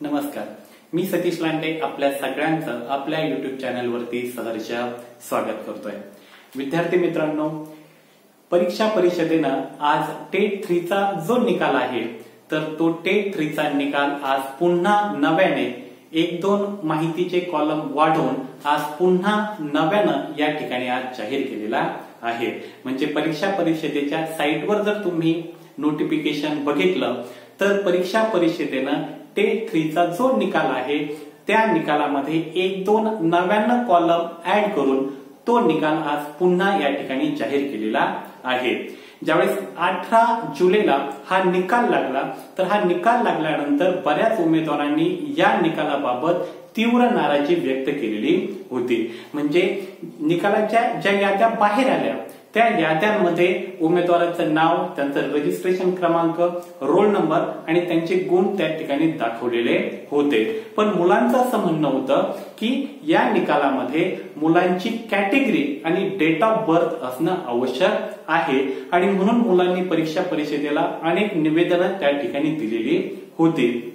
नमस्कार, मी सतीश लांडे आपल्या सगळ्यांचं आपल्या युट्यूब चॅनलवरती सहर्ष स्वागत करतोय। विद्यार्थी मित्रांनो, परीक्षा परिषदेनं आज टेट 3 चा जो निकाल आहे तर तो टेट 3 चा निकाल आज पुन्हा नव्याने 1-2 माहितीचे कॉलम वाढवून आज पुन्हा नव्यानं या ठिकाणी आज जाहीर केलेला आहे। म्हणजे परीक्षा परिषदेच्या साईटवर जर तुम्ही नोटिफिकेशन बघितलं तर परीक्षा परिषदेनं टेट 3 चा जो निकाल आहे त्या निकालामध्ये 1-2 नव्यानं कॉलम ऍड करून तो निकाल आज पुन्हा या ठिकाणी जाहीर केलेला आहे। ज्यावेळेस 18 जुलैला हा निकाल लागला तर हा निकाल लागल्यानंतर बऱ्याच उमेदवारांनी या निकालाबाबत तीव्र नाराजी व्यक्त केलेली होती। म्हणजे निकालाच्या ज्या याद्या बाहेर आल्या त्या याद्यांमध्ये उमेदवाराचं नाव, त्यांचं रजिस्ट्रेशन क्रमांक, रोल नंबर आणि त्यांचे गुण त्या ठिकाणी दाखवलेले होते। पण मुलांचं असं म्हणणं होतं की या निकालामध्ये मुलांची कॅटेगरी आणि डेट ऑफ बर्थ असणं आवश्यक आहे आणि म्हणून मुलांनी परीक्षा परिषदेला अनेक निवेदनं त्या ठिकाणी दिलेली होती।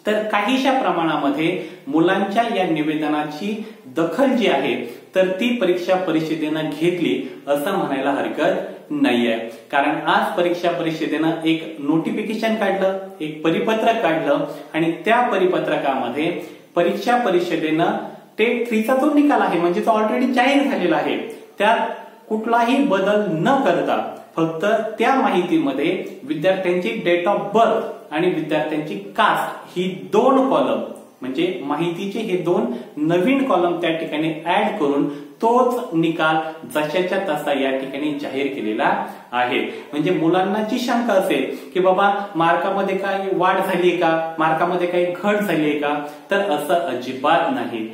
तर काहीशा प्रमाणामध्ये मुलांच्या या निवेदनाची दखल जी आहे तर ती परीक्षा परिषदेनं घेतली असं म्हणायला हरकत नाहीये। कारण आज परीक्षा परिषदेनं एक नोटिफिकेशन काढलं, एक परिपत्रक काढलं आणि त्या परिपत्रकामध्ये परीक्षा परिषदेनं टेट 3 चा जो निकाल आहे म्हणजे तो ऑलरेडी जाहीर झालेला आहे त्यात कुठलाही बदल न करता फक्त त्या माहितीमध्ये विद्यार्थ्यांची डेट ऑफ बर्थ आणि विद्यार्थ्यांची कास्ट ही 2 कॉलम म्हणजे माहितीचे हे 2 नवीन कॉलम त्या ठिकाणी ऍड करून तोच निकाल जशाच्या तसा या ठिकाणी जाहीर केलेला आहे। म्हणजे मुलांना जी शंका असेल की बाबा मार्कामध्ये काही वाढ झाली का, मार्कामध्ये काही घट झाली का, तर असं अजिबात नाही।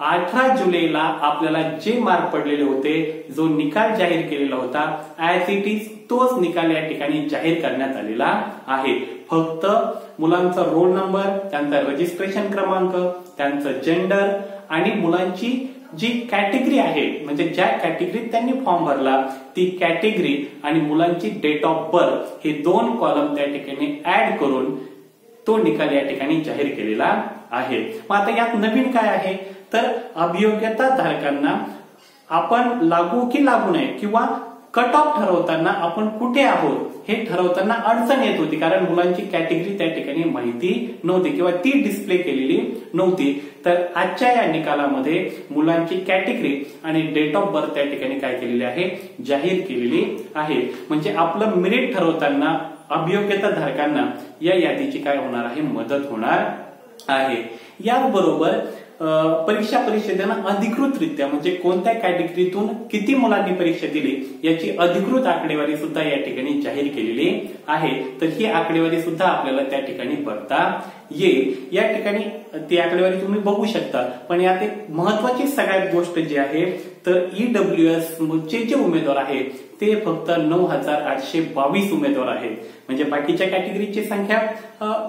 18 जुलैला आपल्याला जे मार्क पडलेले होते, जो निकाल जाहीर केलेला होता ऍज इट इज तोच निकाल या ठिकाणी जाहीर करण्यात आलेला आहे। फक्त मुलांचा रोल नंबर, त्यांचा रजिस्ट्रेशन क्रमांक, त्यांचं जेंडर आणि मुलांची जी कॅटेगरी आहे म्हणजे ज्या कॅटेगरीत त्यांनी फॉर्म भरला ती कॅटेगरी आणि मुलांची डेट ऑफ बर्थ हे 2 कॉलम त्या ठिकाणी ऍड करून तो निकाल या ठिकाणी जाहीर केलेला आहे। मग आता यात नवीन काय आहे तर अभियोग्यता धारकांना आपण लागू की लागू नये किंवा कट ऑफ ठरवताना आपण कुठे आहोत हे ठरवताना अडचण येत होती कारण मुलांची कॅटेगरी त्या ठिकाणी माहिती नव्हती किंवा ती डिस्प्ले केलेली नव्हती। तर आजच्या या निकालामध्ये मुलांची कॅटेगरी आणि डेट ऑफ बर्थ त्या ठिकाणी काय केलेली आहे, जाहीर केलेली आहे। म्हणजे आपलं मेरिट ठरवताना अभियोग्यता धारकांना या यादीची काय होणार आहे, मदत होणार आहे। याचबरोबर परीक्षा परिषदेनं अधिकृतरित्या म्हणजे कोणत्या कॅटेगरीतून किती मुलांनी परीक्षा दिली याची अधिकृत आकडेवारी सुद्धा या ठिकाणी जाहीर केलेली आहे। तर ही आकडेवारी सुद्धा आपल्याला त्या ठिकाणी बघता येईल। या ठिकाणी ती आकडेवारी तुम्ही बघू शकता। पण यात एक महत्वाची सगळ्यात गोष्ट जी आहे तर ईडब्ल्यूएस चे जे उमेदवार आहेत ते फक्त 9822 उमेदवार आहेत। म्हणजे बाकीच्या कॅटेगरीची संख्या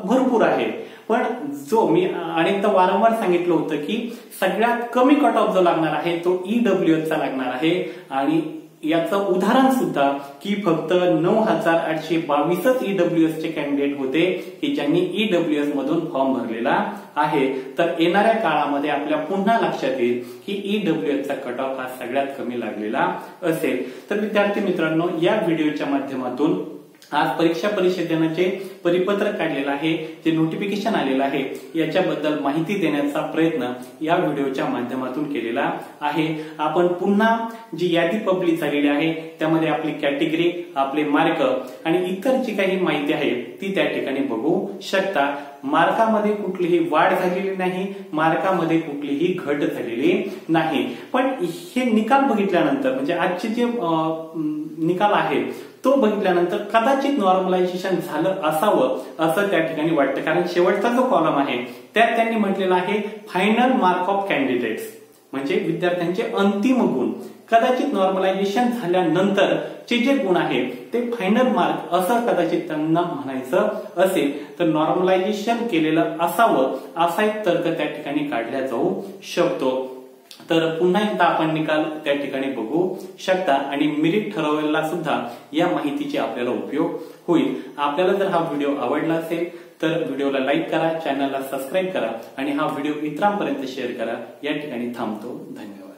भरपूर आहे। पण जो मी अनेकदा वारंवार सांगितलं होतं की सगळ्यात कमी कट ऑफ जो लागणार आहे तो ईडब्ल्यूएस चा लागणार आहे आणि याचं उदाहरण सुद्धा की फक्त 9822च ईडब्ल्यूएस चे कॅन्डिडेट होते की ज्यांनी ईडब्ल्यूएस मधून फॉर्म भरलेला आहे। तर येणाऱ्या काळामध्ये आपल्या पुन्हा लक्षात येईल की ईडब्ल्यूएस चा कट ऑफ हा सगळ्यात कमी लागलेला असेल। तर विद्यार्थी मित्रांनो, या व्हिडिओच्या माध्यमातून आज परीक्षा परिषदेनं जे परिपत्रक काढलेलं आहे, जे नोटिफिकेशन आलेलं आहे याच्याबद्दल माहिती देण्याचा प्रयत्न या व्हिडिओच्या माध्यमातून केलेला आहे। आपण पुन्हा जी यादी पब्लिश झालेली आहे त्यामध्ये आपली कॅटेगरी, आपले मार्क आणि इतर जी काही माहिती आहे ती त्या ठिकाणी बघू शकता। मार्कामध्ये कुठलीही वाढ झालेली नाही, मार्कामध्ये कुठलीही घट झालेली नाही। पण हे निकाल बघितल्यानंतर म्हणजे आजचे जे निकाल आहे तो बघितल्यानंतर कदाचित नॉर्मलायझेशन झालं असावं असं त्या ठिकाणी वाटतं। कारण शेवटचा जो कॉलम आहे त्यात त्यांनी म्हटलेलं आहे फायनल मार्क ऑफ कॅन्डिडेट्स म्हणजे विद्यार्थ्यांचे अंतिम गुण। कदाचित नॉर्मलायझेशन झाल्यानंतर चे जे गुण आहेत ते फायनल मार्क असं कदाचित त्यांना म्हणायचं असेल तर नॉर्मलायझेशन केलेलं असावं असा एक तर्क त्या ठिकाणी काढला जाऊ शकतो। तर पुन्हा एकदा आपण निकाल त्या ठिकाणी बघू शकता आणि मेरिट ठरवायला सुद्धा या माहितीचे आपल्याला उपयोग होईल। आपल्याला जर हा व्हिडिओ आवडला असेल तर व्हिडिओला लाईक करा, चॅनलला सबस्क्राईब करा आणि हा व्हिडिओ इतरांपर्यंत शेअर करा. या ठिकाणी थांबतो. धन्यवाद.